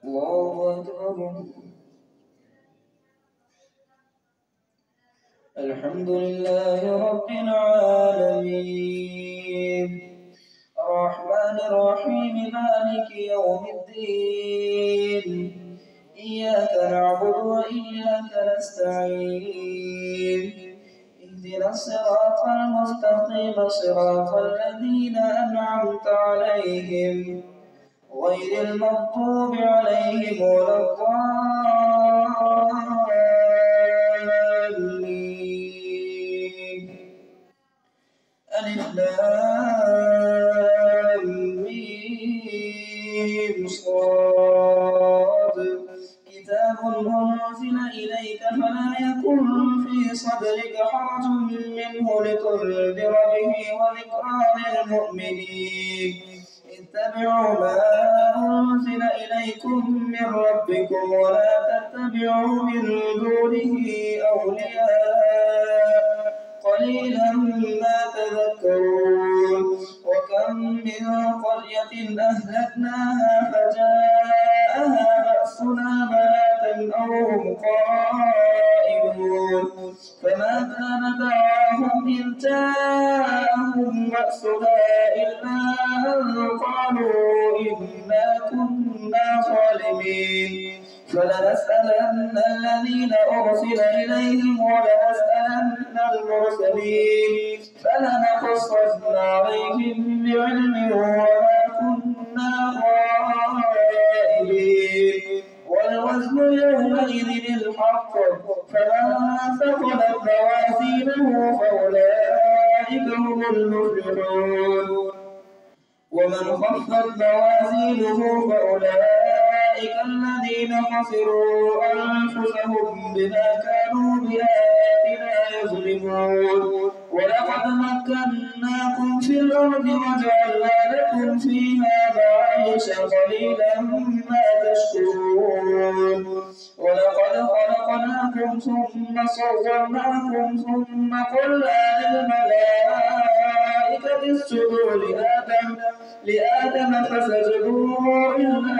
الله أكبر. الحمد لله رب العالمين الرحمن الرحيم مالك يوم الدين إياك نعبد وإياك نستعين اهدنا الصراط المستقيم صراط الذين أنعمت عليهم غير المغضوب عليهم ولا الضالين. ألف لام ميم صاد كتاب أنزل إليك فلا يكن في صدرك حرج منه لتنذر به وذكرى للمؤمنين. اتبعوا ما أنزل إليكم من ربكم ولا تتبعوا من دونه أولياء قليلا ما تذكرون. وكم من قرية أهلكناها فجاءها بأسنا بياتا أو هم قائلون فما كان دعواهم إذ جاءهم بأسنا إلا أن قالوا إنا كنا ظالمين. فلنسألن الذين أرسل إليهم ولنسألن المرسلين فلنقصن عليهم بعلم وما كنا غائبين. والوزن يومئذ الحق فمن ثقلت موازينه فأولئك هم المفلحون ومن خفت موازينه فأولئك الذين خسروا أنفسهم بما كانوا بآياتنا يظلمون. ولقد مكناكم في الأرض وجعلنا لكم فيها معايش قليلا ما تشكرون. ولقد خلقناكم ثم صورناكم ثم قلنا للملائكة اسجدوا لآدم فسجدوا إلا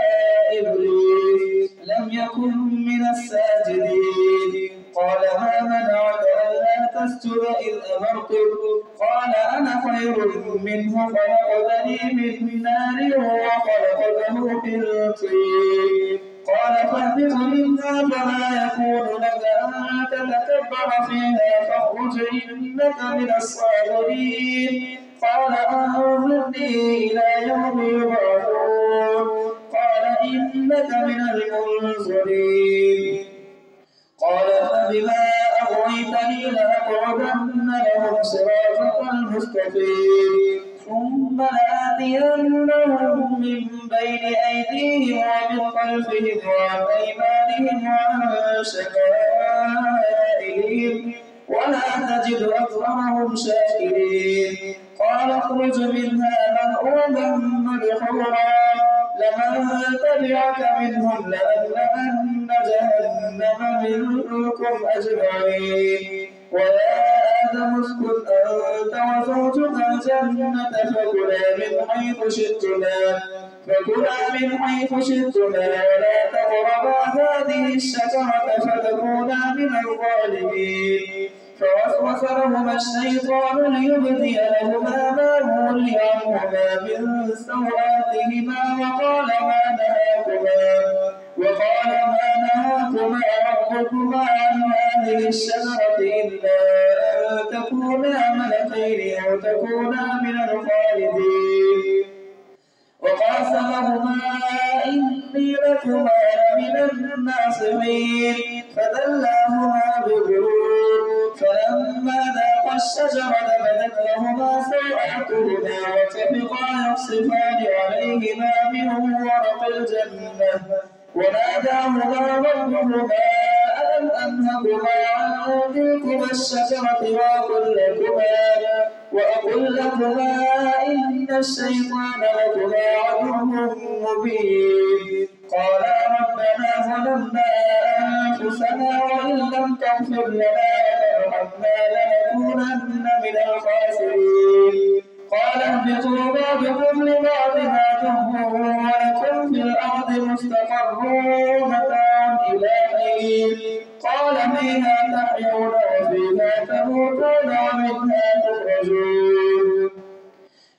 إبليس لم يكن من الساجدين. قال ما منعك ألا تسجد إذ أمرتك؟ قال أنا خير منه خلقتني من نار وخلقته من طين. قال فاهبط منها فما يكون لك أن تتكبر فيها فاخرج إنك من الصاغرين. قال أنظرني إلى يوم يبعثون. قال إنك من المنظرين. قال فبما أغويتني لأقعدن لهم صراطك المستقيم ثم لآتينهم من بين أيديهم ومن خلفهم وعن أيمانهم وعن شمائلهم ولا تجد أكثرهم شاكرين. قال اخرج منها مذءوما مدحورا لمن تبعك منهم لأملأن جهنم منكم أجمعين. ويا آدم اسكن أنت وزوجك الجنة فكلا من حيث شئتما ولا تقربا هذه الشجرة فتكونا من الظالمين. فوسوس لهما الشيطان ليبدي لهما ما ولي عنهما من سوآتهما وقال ما نهاكما ربكما عن هذه الشجرة إلا أن تكونا ملكين أو تكونا من الخالدين. وقاسمهما إني لكما لمن الناصحين فدلاهما بغرور. فلما ذاقا الشجرة بدت لهما سوآتهما وطفقا يخصفان عليهما من ورق الجنة وناداهما ربهما ألم أنهكما عن تلكما الشجرة وأقل لكما إن الشيطان لكما عدو مبين. قالا ربنا ظلمنا أنفسنا وإن لم تغفر لنا وترحمنا لنكونن من الخاسرين. قال اهبطوا بعضكم لبعض عدو ولكم في الأرض مستقر مستقر متاع إلى حين قال فيها تحيون وفيها تموتون ومنها تخرجون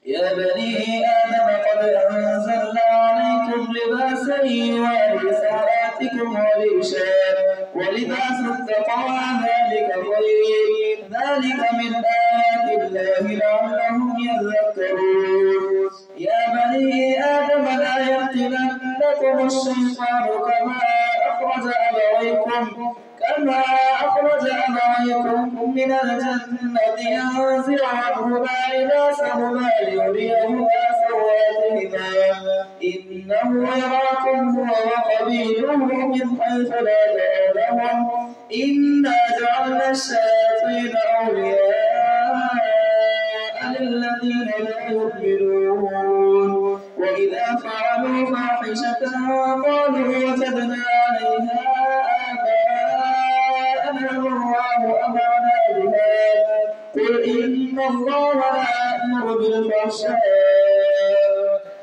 يا بني آدم قد أنزلنا عليكم لباسا يواري سوآتكم وريشا ولباس التقوى ذلك خير ذلك من آيات الله لعلهم يذكرون يا بني آدم لا يفتننكم الشيطان كما أخرج أبويكم من الجنة ينزع عنهما لباسهما ليريهما سواتهما إنه يراكم هو وقبيله من حيث لا ترونهم إنا جعلنا الشياطين أولياء للذين لا يؤمنون وإذا فعلوا فاحشة قالوا وجدنا عليها والله أمرنا بها قل إن الله لا يأمر بالفحشاء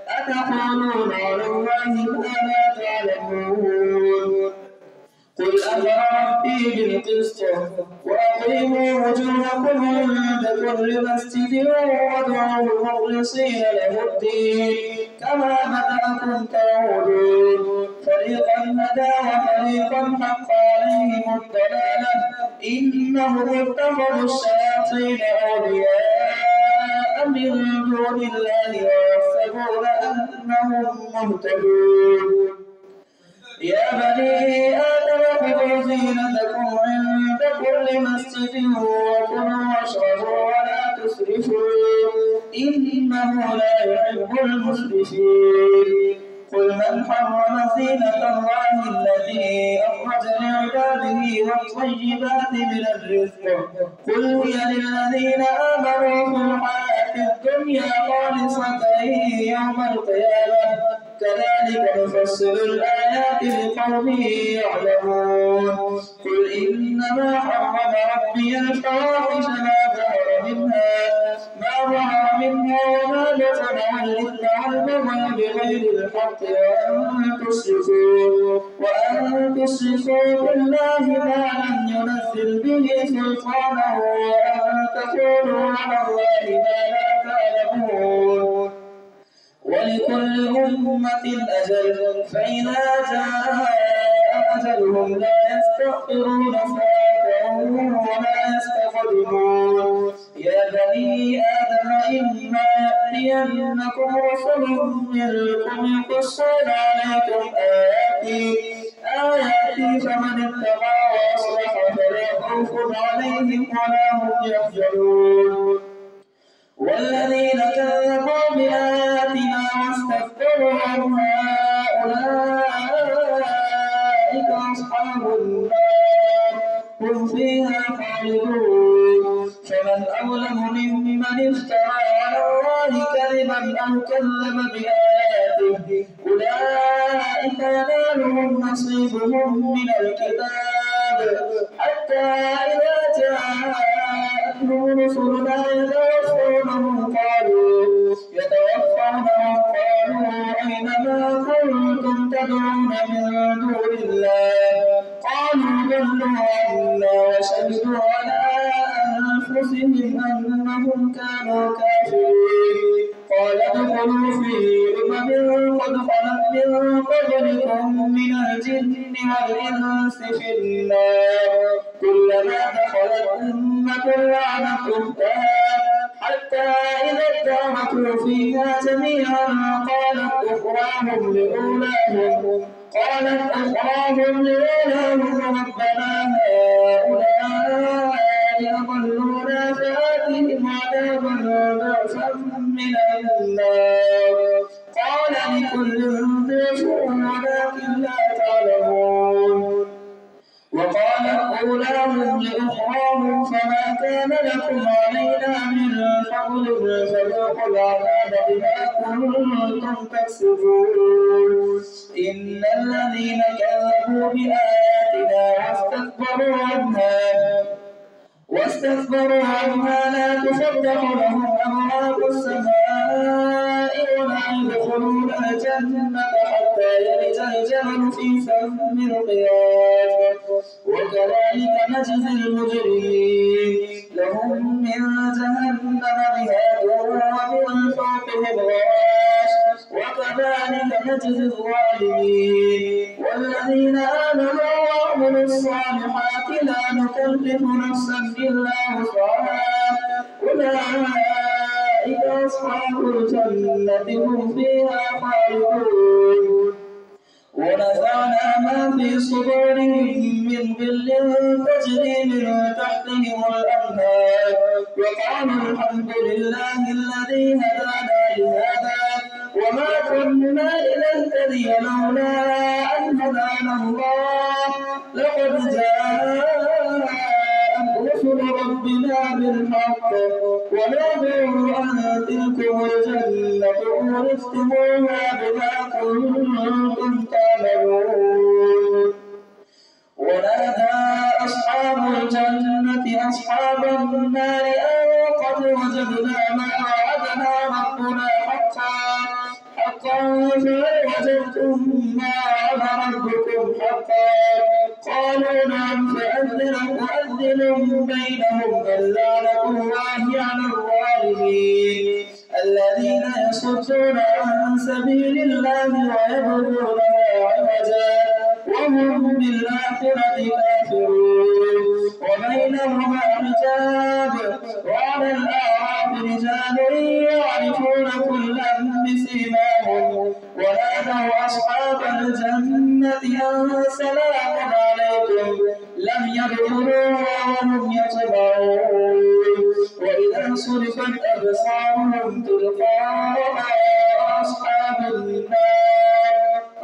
أتقولون على الله ما لا تعلمون قل أمر ربي بالقسط وأقيموا وجوهكم عند كل مسجد وادعوه مخلصين له الدين كما بدأكم تعودون فريقا هدى وفريقا حق عليهم الضلالة إنهم اتخذوا الشياطين أولياء من دون الله ويحسبون أنهم مهتدون يا بني آدم خذوا زينتكم عند كل مسجد وكلوا واشربوا ولا تسرفوا إنه لا يحب المسرفين قل من حرم زينة الله التي أخرج لعباده والطيبات من الرزق قل هي للذين آمنوا في الحياة الدنيا خالصة يوم القيامة كذلك نفصل الآيات لقوم يعلمون قل إنما حرم ربي الفواحش ما ظهر منها وما بطن والإثم والبغي بغير الحق وأن تشركوا بالله ما لم ينزل به سلطانه وأن تقولوا على الله ما لا تعلمون ولكل أمة أجل فإذا جاء أجلهم لا يستغفرون ساعة ولا يستقدمون يا بني آدم إما يأتينكم رسل منكم يقصون عليكم آياتي فمن اتقى وأصلح فلا خوف عليهم ولا هم يحزنون والذين كذبوا بآياتنا واستكبروا عنها أولئك أصحاب النار هم فيها خالدون فمن أظلم ممن افترى على الله كذبا أو كذب بآياته أولئك ينالهم نصيبهم من الكتاب حتى إذا جاءتهم رسلنا يتوفونهم قالوا أين ما كنتم تدعون من دون الله قالوا ضلوا عنا وشهدوا على أنفسهم أنهم كانوا كافرين قال ادخلوا في أمم قد خلت من قبلكم من الجن والإنس في النار كلما دخلت أمة لعنت أختها حتى إذا اداركوا فيها جميعا قالت أخراهم لأولاهم ربنا هؤلاء أضلونا فآتهم عذابا ضعفا من النار قال لكل ضعف ولكن لا تعلمون وقالت أولاهم لأخراهم فما كان لكم علينا من فضل فذوقوا العذاب بما كنتم تكسبون إن الذين كذبوا بآياتنا واستكبروا عنها لا تفتح لهم أبواب السماء ولا يدخلون الجنة حتى يلج الجمل في سم الخياط وكذلك نجزي المجرمين لهم من جهنم مهاد ومن فوقهم غواش وكذلك نجزي الظالمين والذين آمنوا وعملوا الصالحات لا نكلف نفسا إلا وسعها أولئك أصحاب الجنة هم فيها خالدون ونزعنا ما في صدورهم من غل تجري من تحتهم الأنهار وقالوا الحمد لله الذي هدانا لهذا وما كنا لنهتدي لولا أن هدانا الله لقد جاءت رسل ربنا بالحق ونودوا أن تلكم الجنة أورثتموها بما كنتم تعملون ونادى أصحاب الجنة أصحاب النار أن قد وجدنا ما وعدنا ربنا حقا فهل وجدتم ما وعد ربكم حقا قالوا نعم فأذن مؤذن بينهم اللعنة الله على الظالمين الذين يصدون عن سبيل الله ويبغونها عوجا وهم بالآخرة كافرون وبينهما حجاب وعلى الأعراف رجال يعرفون كلا بسيماهم ونادوا أصحاب الجنة أن سلام عليكم لم يدخلوها وهم يطمعون وإذا صرفت أبصارهم تلقاء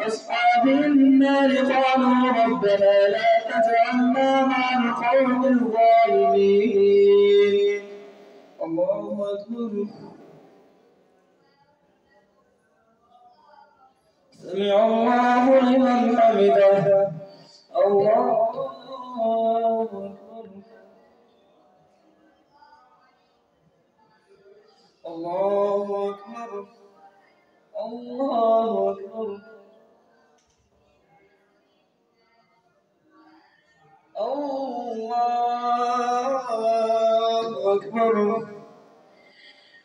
أصحاب النار قالوا ربنا لا تجعلنا مع القوم الظالمين الله أكبر سمع الله لمن حمده الله أكبر الله أكبر الله أكبر الله أكبر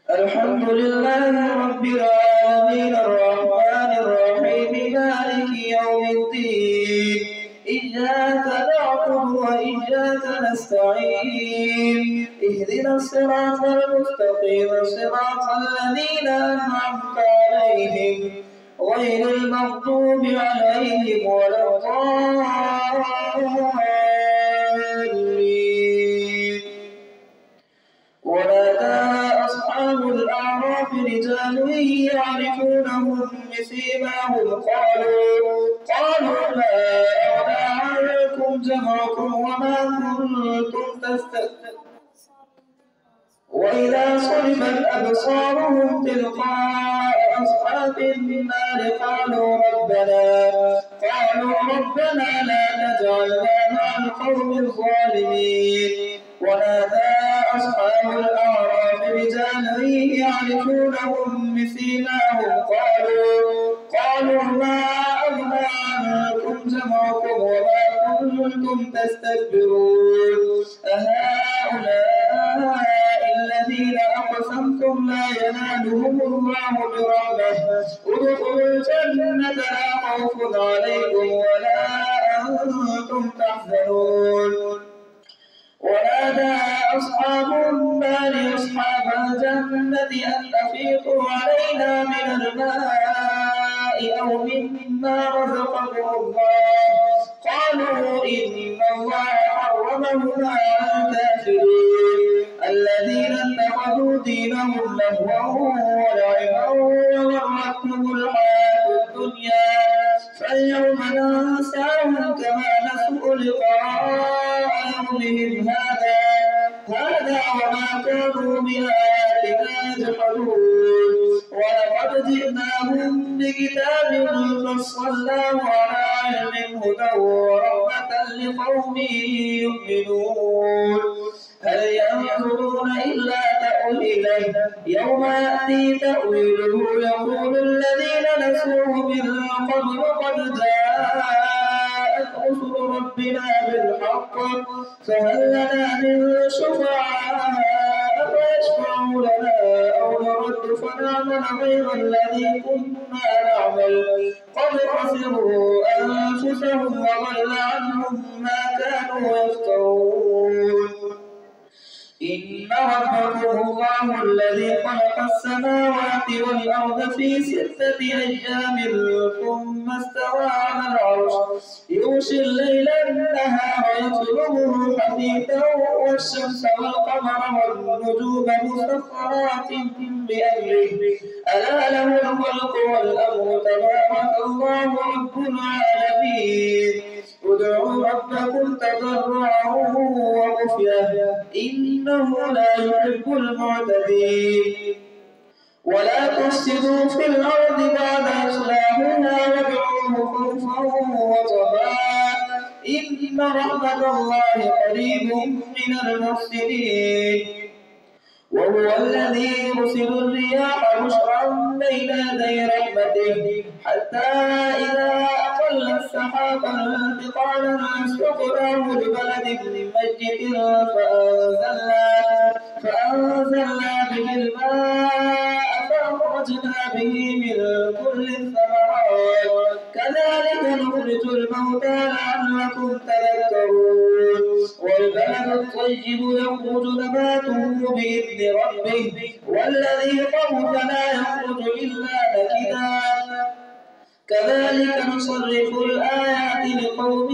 الحمد لله رب العالمين الرحمن الرحيم مالك يوم الدين إياك نعبد وإياك نستعين اهدنا الصراط المستقيم صراط الذين أنعمت عليهم غير المغضوب عليهم ولا الضالين ونادى أصحاب الأعراف رجال يعرفونهم بسيماهم قالوا ما أغنى عنكم جمعكم وما كنتم تستكبرون وإذا صرفت أبصارهم تلقاء أصحاب النار قالوا ربنا لا تجعلنا مع القوم الظالمين ونادى أصحاب الأعراف رجالا يعرفونهم بسيماهم قالوا ما أغنى عنكم جمعكم وما كنتم تستكبرون أهؤلاء الذين أقسمتم لا ينالهم الله برحمة ادخلوا الجنة لا خوف عليكم ولا أنتم تحزنون ونادى أصحاب النار أصحاب الجنة أن أفيضوا علينا من الماء أو مما رزقكم الله قالوا إن الله حرمهما على الكافرين الذين اتخذوا دينهم لهوا ولعبا وغرتهم الحياة الدنيا فاليوم ننساهم كما نسوا لقاء يومهم هذا وما كانوا بآياتنا يجحدون ولقد جئناهم بكتاب فصلناه على علم هدى ورحمة لقوم يؤمنون هل ينظرون إلا تأويله يوم يأتي تأويله يقول الذين نسوه من قبل قد جاءت رسل ربنا بالحق فهل لنا من شفعاء فيشفعوا لنا أو نرد فنعمل غير الذي كنا نعمل قد خسروا أنفسهم وضل عنهم ما كانوا يفترون إن ربكم الله الذي خلق السماوات والأرض في 6 أيام ثم استوى على العرش يغشي الليل النهار يطلبه حثيثا والشمس والقمر والنجوم مسخرات بأمره ألا له الخلق والأمر تبارك الله رب العالمين ادعوا ربكم تضرعا وخفية إنه لا يحب المعتدين ولا تفسدوا في الأرض بعد إصلاحها وادعوه خوفا وطمعا إن رحمة الله قريب من المحسنين وهو الذي يرسل الرياح بشرا بين يدي رحمته حتى إذا أقل السحابا ثقالا سقناه لبلد ميت فأنزلنا به الماء فأخرجنا به من كل الثمرات كذلك نخرج الموتى لعلكم تذكرون والبلد الطيب يخرج نباته بإذن ربه والذي خبث لا يخرج إلا نكدا كذلك نصرف الآيات لقوم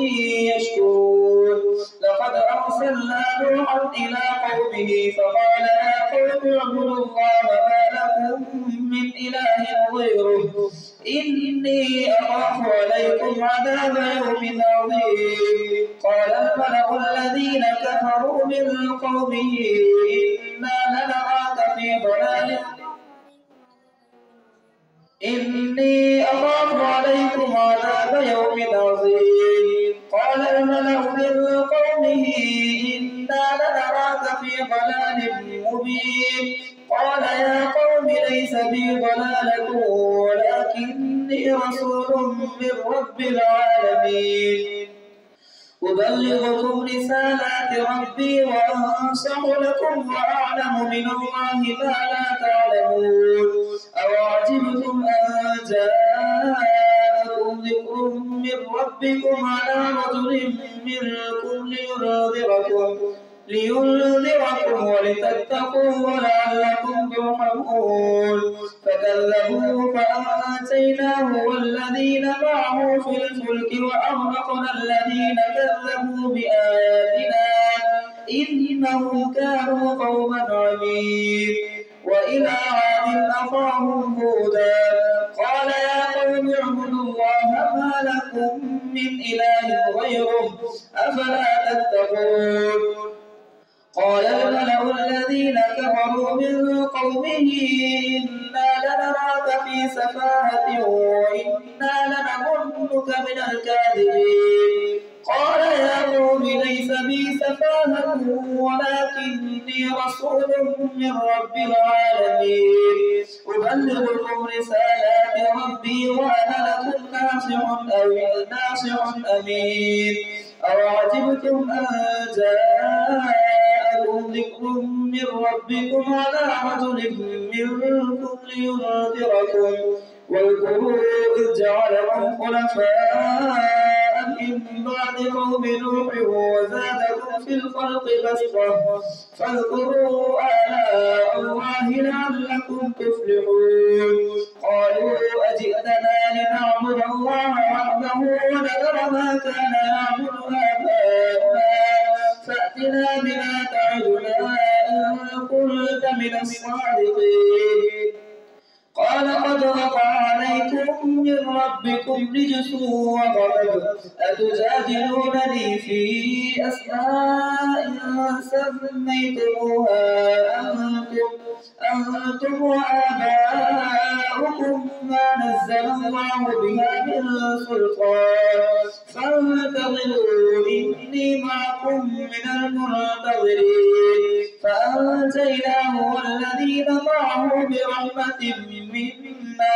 يشكرون لقد أرسلنا نوحا إلى قومه فقال يا قوم اعبدوا الله ما لكم من إله غيره إني أخاف عليكم عذاب يوم عظيم قال الملأ الذين كفروا من قومه إني أخاف عليكم عذاب يوم عظيم قال الملأ من قومه إنا لنراك في ضلال مبين قال يا قوم ليس بي ضلالة ولكني رسول من رب العالمين أبلغكم رسالات ربي وأنصح لكم وأعلم من الله ما لا تعلمون أوعجبتم أن جاءكم ذكر من ربكم على رجل منكم لينذركم ولتتقوا ولعلكم ترحمون فكذبوه فأنجيناه والذين معه في الفلك وأغرقنا الذين كذبوا بآياتنا إنهم كانوا قوما عمين وإلى عاد أخاهم هودا قال يا قوم اعبدوا الله ما لكم من إله غيره أفلا تتقون قال الملأ الذين كفروا من قومه إنا لنراك في سفاهة وإنا لنظنك من الكاذبين قال يا قوم ليس بي سفاهة ولكني رسول من رب العالمين أبلغكم رسالات ربي وأنا لكم ناصح أمين أوعجبتم أن جاءكم ذكر من ربكم على رجل منكم لينذركم واذكروا إذ جعلكم خلفاء من بعد قوم نوح وزادكم في الخلق بسطة فاذكروا آلاء الله لعلكم تفلحون قالوا أجئتنا لنعبد الله وحده ونذر ما كان يعبد آباؤنا فأتنا بما تعدنا إن كنت من الصادقين قال قد وقع عليكم من ربكم رجس وغضب أتجادلونني في أسماء سميتموها أنتم وآباؤكم ما نزل الله بها من سلطان فانتظروا إني معكم من المنتظرين فأنجيناه والذين معه برحمة منا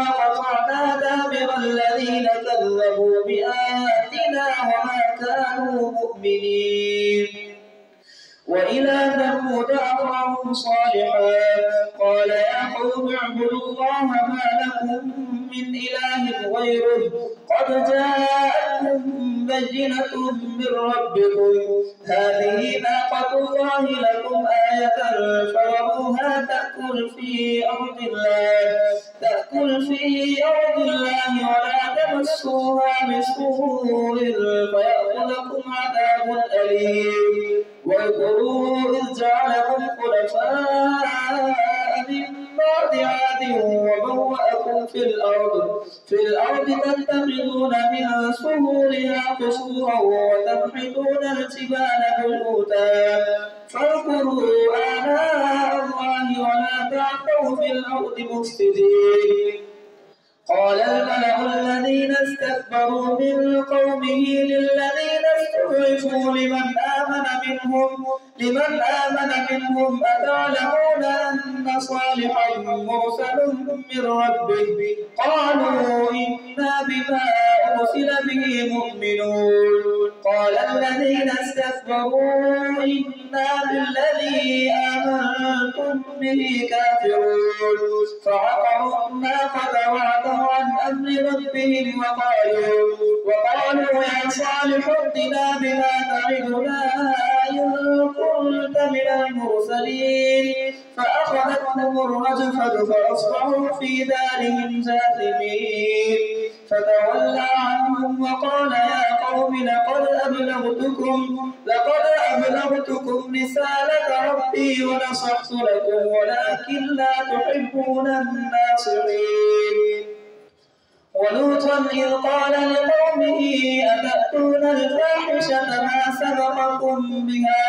وقطعنا دابر الذين كذبوا بآياتنا وما كانوا مؤمنين. وإلى ثمود أخاهم صالحا قال يا قوم اعبدوا الله ما لكم من إله غيره قد جاءتكم بينة من ربكم هذه ناقة الله لكم آية فذروها تأكل في أرض الله ولا تمسوها بسوء فيأخذكم عذاب أليم. واذكروا إذ جعلكم خلفاء من بعد عاد وبوأكم في الأرض تتخذون من سهولها قصورا وتنحتون الجبال بيوتا فاذكروا آلاء الله ولا تعثوا في الأرض مفسدين. قال الملأ الذين استكبروا من قومه للذين استضعفوا لمن آمن منهم أتعلمون أن صالحا مرسل من ربه قالوا إنا بما أرسل به مؤمنون. قال الذين استكبروا إنا بالذي آمنتم به كافرون فعقروا الناقة وعتوا عن أمر ربهم وقالوا يا صالح ائتنا بما تعدنا إن كنت من المرسلين فأخذتهم الرجفة فأصبحوا في دارهم جاثمين. فتولى عنهم وقال يا قوم لقد أبلغتكم رسالة ربي ونصحت لكم ولكن لا تحبون الناصحين. ولوطا إذ قال لقومه أتأتون الفاحشة ما سبقكم بها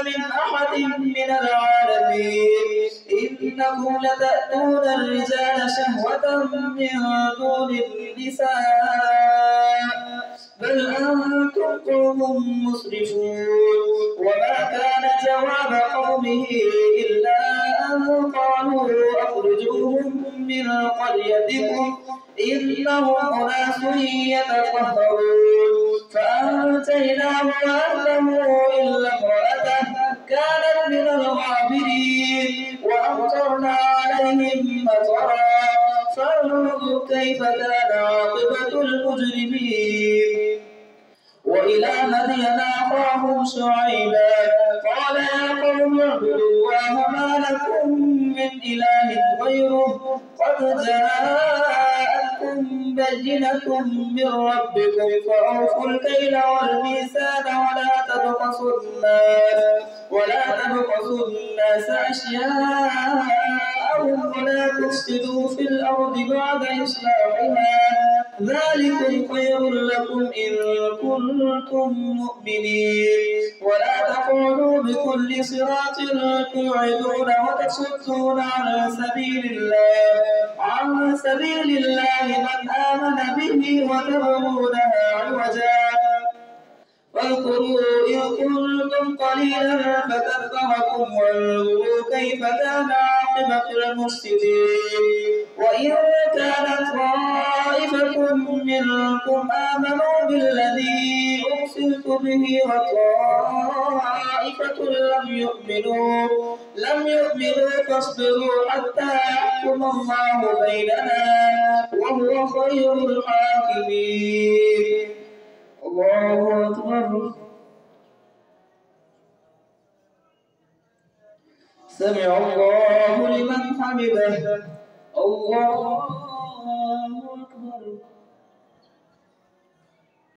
من أحد من العالمين إنكم لتأتون الرجال شهوة من دون النساء بل أنتم قوم مسرفون. وما كان جواب قومه إلا أن قالوا أخرجوهم من قريتكم إنهم أناس يتطهرون فأنجيناه وأهله إلا امرأته كانت من الغابرين وأمطرنا عليهم مطرا فانظر كيف كان عاقبة المجرمين. وإلى مدين أخاهم شعيبا قال يا قوم اعبدوا الله ما لكم من إله غيره قد جاءتكم بينة من ربكم فأوفوا الكيل والميزان ولا تبخسوا الناس أشياءهم ولا تفسدوا في الأرض بعد إصلاحها ذلكم خير لكم إن كنتم مؤمنين. ولا تقعدوا بكل صراط توعدون وتصدون عن سبيل الله من آمن به وتبغونها عوجا. واذكروا إذ كنتم قليلا فكثركم وانظروا كيف كان عاقبة المفسدين. وإن كانت طائفة منكم آمنوا بالذي أرسلت به وطائفة لم يؤمنوا فاصبروا حتى يحكم الله بيننا وهو خير الحاكمين. الله أكبر. سمع الله لمن حمده. الله أكبر.